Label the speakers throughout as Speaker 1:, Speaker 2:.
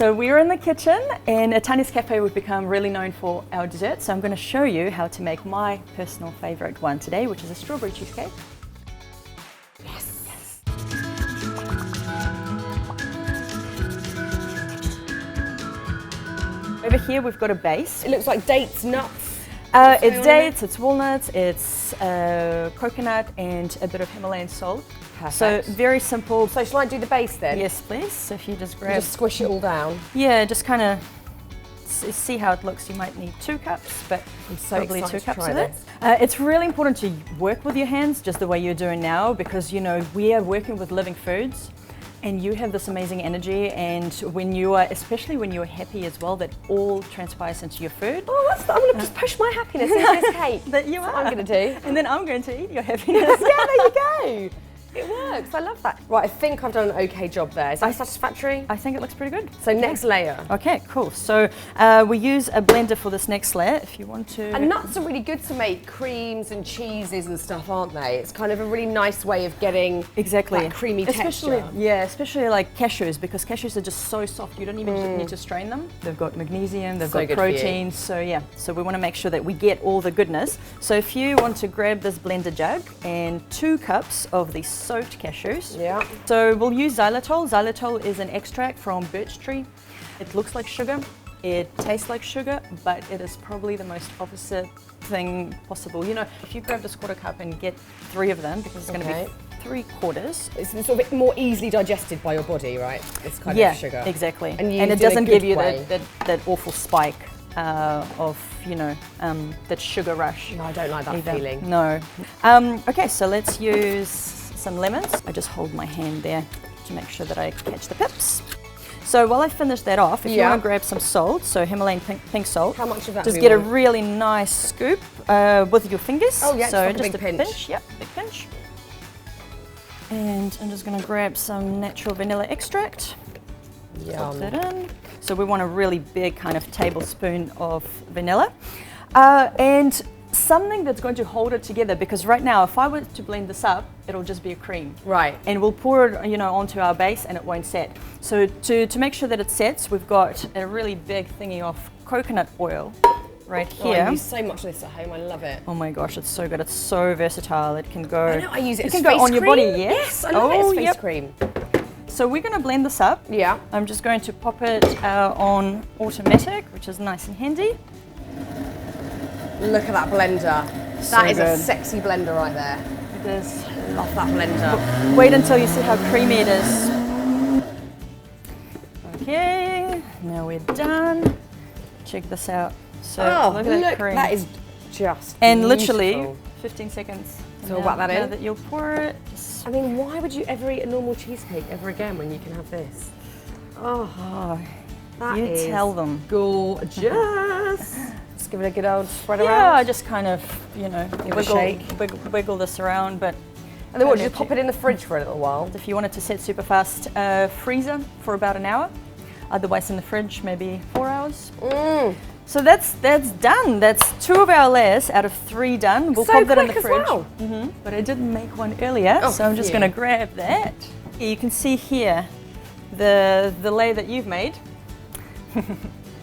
Speaker 1: So we're in the kitchen, and at Tanya's Cafe we've become really known for our desserts. So I'm going to show you how to make my personal favorite one today, which is a strawberry cheesecake.
Speaker 2: Yes.
Speaker 1: Yes. Over here we've got a base.
Speaker 2: It looks like dates, nuts.
Speaker 1: It's dates, it's walnuts, it's coconut, and a bit of Himalayan salt.
Speaker 2: Perfect.
Speaker 1: So very simple.
Speaker 2: So shall I do the base then?
Speaker 1: Yes, please. So if you just grab,
Speaker 2: Just squish it all down.
Speaker 1: yeah, just kind of see how it looks. You might need 2 cups, but
Speaker 2: I'm so
Speaker 1: probably
Speaker 2: excited
Speaker 1: 2
Speaker 2: to
Speaker 1: cups
Speaker 2: try
Speaker 1: of it.
Speaker 2: this.
Speaker 1: It's really important to work with your hands just the way you're doing now, because you know we are working with living foods. And you have this amazing energy, and when you are, especially when you're happy as well, that all transpires into your food.
Speaker 2: Oh, what's that? I'm going to just push my happiness into this cake.
Speaker 1: That you
Speaker 2: That's
Speaker 1: are.
Speaker 2: what I'm going to do.
Speaker 1: And then I'm going to eat your happiness.
Speaker 2: Yeah, there you go. It works. I love that. Right, I think I've done an okay job there. Is that satisfactory?
Speaker 1: I think it looks pretty good.
Speaker 2: So next layer.
Speaker 1: Okay, cool. So we use a blender for this next layer if you want to.
Speaker 2: And nuts are really good to make creams and cheeses and stuff, aren't they? It's kind of a really nice way of getting that creamy texture.
Speaker 1: Yeah, especially like cashews, because cashews are just so soft. You don't even need to strain them. They've got magnesium, they've got protein. So yeah, so we want to make sure that we get all the goodness. So if you want to grab this blender jug and 2 cups of the soaked cashews.
Speaker 2: Yeah.
Speaker 1: So we'll use xylitol. Xylitol is an extract from birch tree. It looks like sugar. It tastes like sugar, but it is probably the most opposite thing possible. You know, if you grab this 1/4 cup and get 3 of them, because it's going to be 3/4.
Speaker 2: It's sort of more easily digested by your body, right? It's kind of sugar.
Speaker 1: Exactly.
Speaker 2: And
Speaker 1: it doesn't give you that awful spike of, you know, that sugar rush.
Speaker 2: No, I don't like that
Speaker 1: either.
Speaker 2: feeling.
Speaker 1: No. Okay, so let's use some lemons. I just hold my hand there to make sure that I catch the pips. So while I finish that off, if you want to grab some salt, so Himalayan pink salt.
Speaker 2: How much of that
Speaker 1: just
Speaker 2: do we
Speaker 1: get
Speaker 2: want?
Speaker 1: a really nice scoop with your fingers.
Speaker 2: Oh yeah,
Speaker 1: so
Speaker 2: like
Speaker 1: just
Speaker 2: a big pinch.
Speaker 1: Yep, big pinch. And I'm just going to grab some natural vanilla extract. Pop that in. So we want a really big kind of tablespoon of vanilla. And something that's going to hold it together, because right now if I were to blend this up, it'll just be a cream.
Speaker 2: Right.
Speaker 1: And we'll pour it, you know, onto our base and it won't set. So to make sure that it sets, we've got a really big thingy of coconut oil right here.
Speaker 2: Oh, I use so much of this at home. I love it.
Speaker 1: Oh my gosh, it's so good. It's so versatile. It can go.
Speaker 2: I know. I use it.
Speaker 1: It
Speaker 2: as
Speaker 1: can go
Speaker 2: face
Speaker 1: on your
Speaker 2: cream.
Speaker 1: body. Yes.
Speaker 2: Yes, I love it as face cream.
Speaker 1: So we're going to blend this up.
Speaker 2: Yeah.
Speaker 1: I'm just going to pop it on automatic, which is nice and handy.
Speaker 2: Look at that blender.
Speaker 1: So
Speaker 2: That is
Speaker 1: good.
Speaker 2: a sexy blender right there.
Speaker 1: It is.
Speaker 2: Love that blender.
Speaker 1: Wait until you see how creamy it is. Okay, now we're done. Check this out. So look at that cream.
Speaker 2: That is just
Speaker 1: and
Speaker 2: beautiful.
Speaker 1: literally 15 seconds.
Speaker 2: So we'll whack that
Speaker 1: now
Speaker 2: in.
Speaker 1: that you'll pour it.
Speaker 2: I mean, why would you ever eat a normal cheesecake ever again when you can have this? Oh, that
Speaker 1: You
Speaker 2: is
Speaker 1: tell them.
Speaker 2: gorgeous. Just give it a good old spread around.
Speaker 1: Yeah, I just kind of, you know,
Speaker 2: Give it a shake.
Speaker 1: wiggle this around, but
Speaker 2: And then what, just pop it in the fridge for a little while?
Speaker 1: if you want it to set super fast, freezer for about an hour. Otherwise in the fridge, maybe 4 hours. So that's done. That's 2 of our layers out of 3 done. We'll pop that in the fridge.
Speaker 2: Well.
Speaker 1: But I didn't make one earlier, so I'm just going to grab that. You can see here the layer that you've made.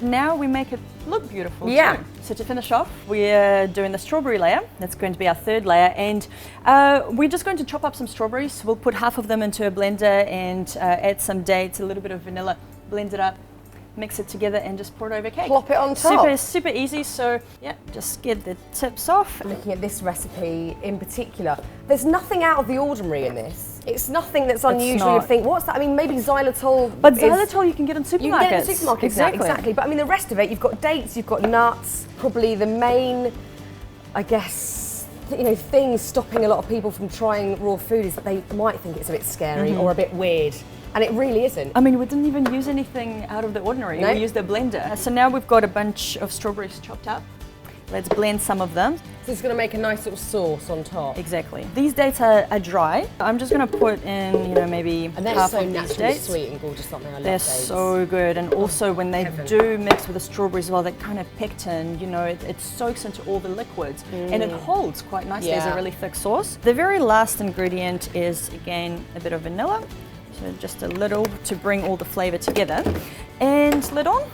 Speaker 1: Now we make it look beautiful too. So to finish off, we're doing the strawberry layer. That's going to be our 3rd layer, and we're just going to chop up some strawberries. We'll put half of them into a blender and add some dates, a little bit of vanilla, blend it up, mix it together, and just pour it over cake.
Speaker 2: Plop it on top.
Speaker 1: Super easy. So yeah, just get the tips off.
Speaker 2: Looking at this recipe in particular, there's nothing out of the ordinary in this. It's nothing that's unusual. You think, what's that? I mean, maybe xylitol.
Speaker 1: But xylitol you can get in supermarkets.
Speaker 2: You can get in supermarkets, exactly. But I mean, the rest of it, you've got dates, you've got nuts. Probably the main, I guess, you know, things stopping a lot of people from trying raw food is that they might think it's a bit scary or a bit weird. And it really isn't.
Speaker 1: I mean, we didn't even use anything out of the ordinary.
Speaker 2: No.
Speaker 1: We used a blender. So now we've got a bunch of strawberries chopped up. Let's blend some of them.
Speaker 2: So it's going to make a nice little sauce on top.
Speaker 1: Exactly. These dates are dry. I'm just going to put in, you know, maybe
Speaker 2: And they're
Speaker 1: half
Speaker 2: so
Speaker 1: of these
Speaker 2: naturally
Speaker 1: dates.
Speaker 2: sweet and gorgeous, aren't they? I love
Speaker 1: They're
Speaker 2: dates.
Speaker 1: so good, and also when they
Speaker 2: heaven.
Speaker 1: do mix with the strawberries as well, that kind of pectin, you know, it soaks into all the liquids and it holds quite nicely as a really thick sauce. The very last ingredient is, again, a bit of vanilla. So just a little to bring all the flavor together. And lid on.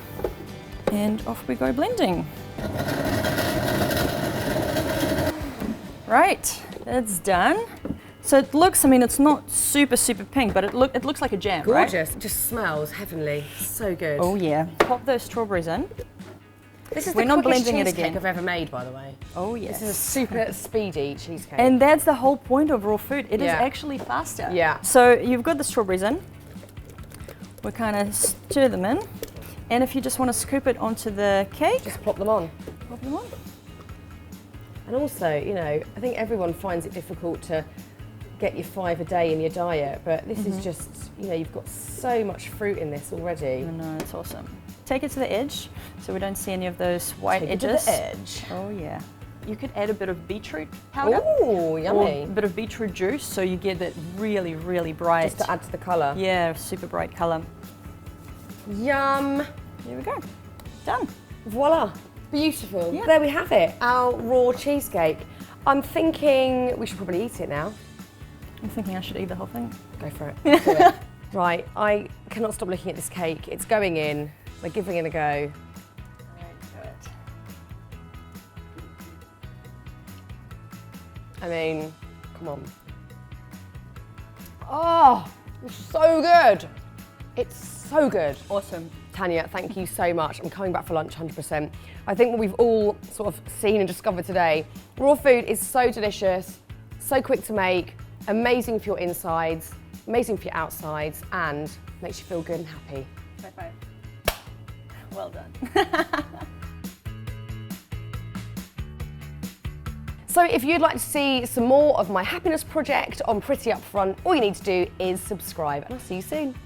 Speaker 1: And off we go blending. Right, that's done. So it looks, I mean, it's not super pink, but it looks like a jam, right?
Speaker 2: Gorgeous. It just smells heavenly. So good.
Speaker 1: Oh yeah. Pop those strawberries in.
Speaker 2: This is
Speaker 1: We're
Speaker 2: the
Speaker 1: not
Speaker 2: quickest
Speaker 1: blending it
Speaker 2: cheesecake
Speaker 1: again.
Speaker 2: I've ever made, by the way.
Speaker 1: Oh yes.
Speaker 2: This is a super speedy cheesecake.
Speaker 1: And that's the whole point of raw food. It is
Speaker 2: Yeah.
Speaker 1: actually faster.
Speaker 2: Yeah.
Speaker 1: So you've got the strawberries in. We kind of stir them in. And if you just want to scoop it onto the cake,
Speaker 2: just plop them on.
Speaker 1: pop them on.
Speaker 2: And also, you know, I think everyone finds it difficult to get your 5 a day in your diet, but this is just, you know, you've got so much fruit in this already.
Speaker 1: I know, it's awesome. Take it to the edge so we don't see any of those white
Speaker 2: Take
Speaker 1: edges.
Speaker 2: it to the edge.
Speaker 1: Oh yeah. You could add a bit of beetroot powder.
Speaker 2: Ooh, yummy.
Speaker 1: Or a bit of beetroot juice so you get that really bright.
Speaker 2: Just to add to the colour.
Speaker 1: Yeah, super bright colour.
Speaker 2: Yum.
Speaker 1: There we go. Done.
Speaker 2: Voila. Beautiful.
Speaker 1: Yeah.
Speaker 2: There we have it, our raw cheesecake. I'm thinking we should probably eat it now.
Speaker 1: I'm thinking I should eat the whole thing.
Speaker 2: Go for it. Do it. Right, I cannot stop looking at this cake. It's going in. We're giving it a go. I mean, come on. Oh, it's so good. It's so good.
Speaker 1: Awesome.
Speaker 2: Tanya, thank you so much. I'm coming back for lunch 100%. I think what we've all sort of seen and discovered today, raw food is so delicious, so quick to make, amazing for your insides, amazing for your outsides, and makes you feel good and happy.
Speaker 1: High five. Well done.
Speaker 2: So if you'd like to see some more of my happiness project on Pretty Upfront, all you need to do is subscribe, and I'll see you soon.